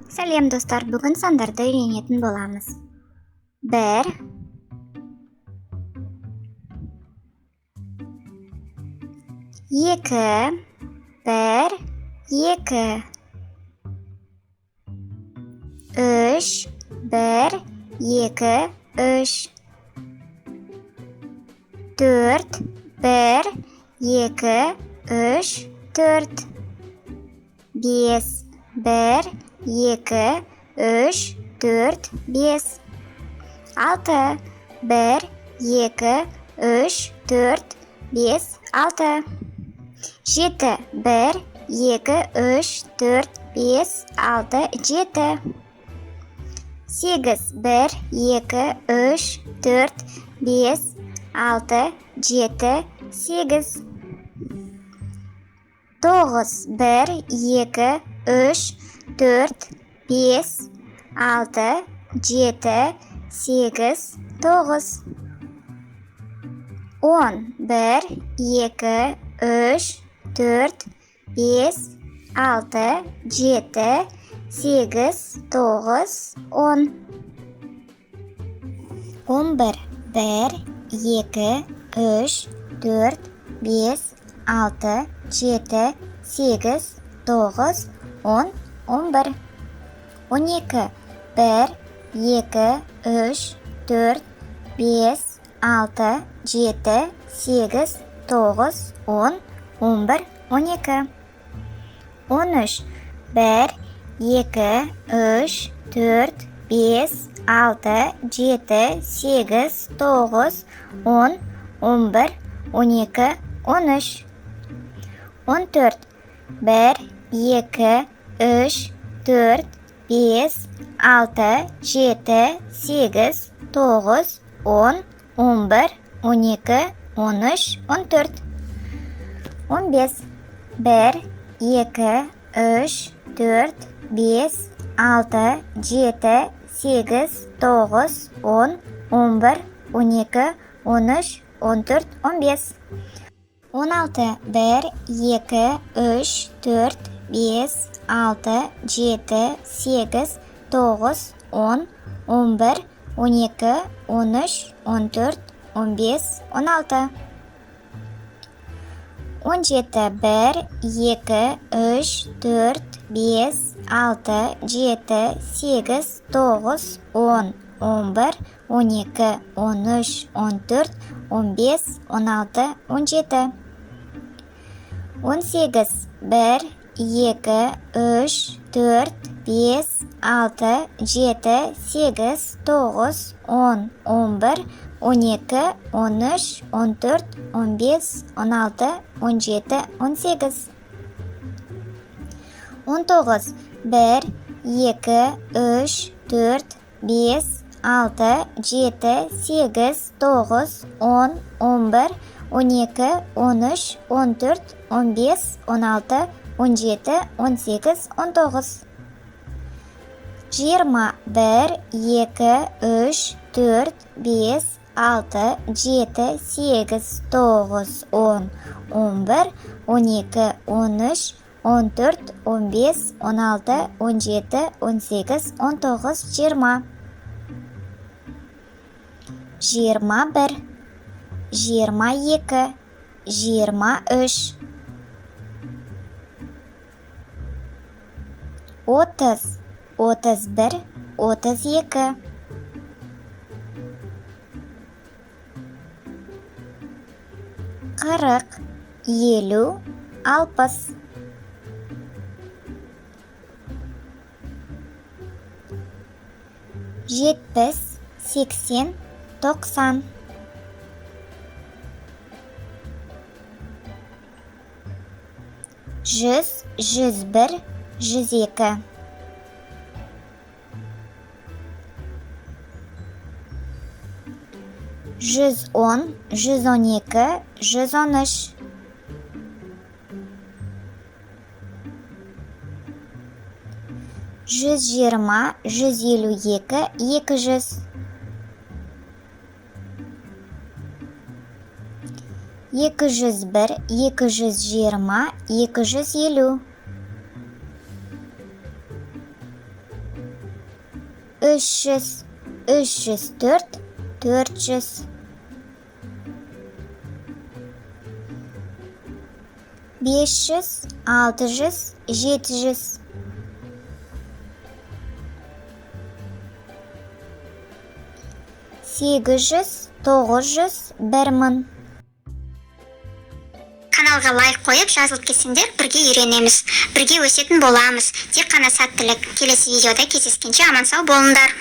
Сәлем достар, бүгін сандарды үйренетін боламыз. 1, 2, 1, 2, 3, 1, 2, 3, 4, 1, 2, 3, 4, 5, 1, 2, 3, 4, 5, 6, 1, 2, 3, 4, 5, 6, 7, 1, 2, 3, 4, 5, 6, 7, 8, 1, 2, 3, 4, 5, 6, 7, 8, 9, 1, 2, 3, 4, 5, 6, 7, 8, 9, 10, 1, 2, 3, 4, 5, 6, 7, 8, 9, 10, 11, 1, 2, 3, 4, 5, 6, 7, 8, 9, 10, 11, 12, 1, 2, 3, 4, 5, 6, 7, 8, 9, 10, 11, 12, 13, 1, 2, 3, 4, 5, 6, 7, 8, 9, 10, 11, 12, 13, 14, 1, 2, 3, 4, 5, 6, 7, 8, 9, 10, 11, 12, 13, 14, 15, 1, 2, 3, 4, 5, 6, 7, 8, 9, 10, 11, 12, 13, 14, 15, 16, 1, 2, 3, 4, 5, 6, 7, 8, 9, 10, 11, 12, 13, 14, 15, 16, 17, 1, 2, 3, 4, 5, 6, 7, 8, 9, 10, 11, 12, 13, 14, 15, 16, 17, 18, 1, 2, 3, 4, 5, 6, 7, 8, 9, 10, 11, 12, 13, 14, 15, 16, 17, 18, 19, 1, 2, 3, 4, 5, 6, 7, 8, 9, 10, 11, 12, 13, 14, 15, 16, 17, 18, 19, 20, 1, 2, 3, 4, 5, 6, 7, 8, 9, 10, 11, 12, 13, 14, 15, 16, 17, 18, 19, 20, 21, 22, 23, 30, 31, 32, 40, 50, 60, 70, 80, 90, 100, 101, 102, 110, 112, 113, 120, 152, 200, 201, 220, 250, 300, 304, 400. 500, 600, 700. 800, 900, 1000. Каналға лайк қойып жазылып кетсеңдер, бірге үйренеміз, бірге өсетін боламыз. Тек қана сәттілік. Келесі видеода кездескенше аман сау болыңдар.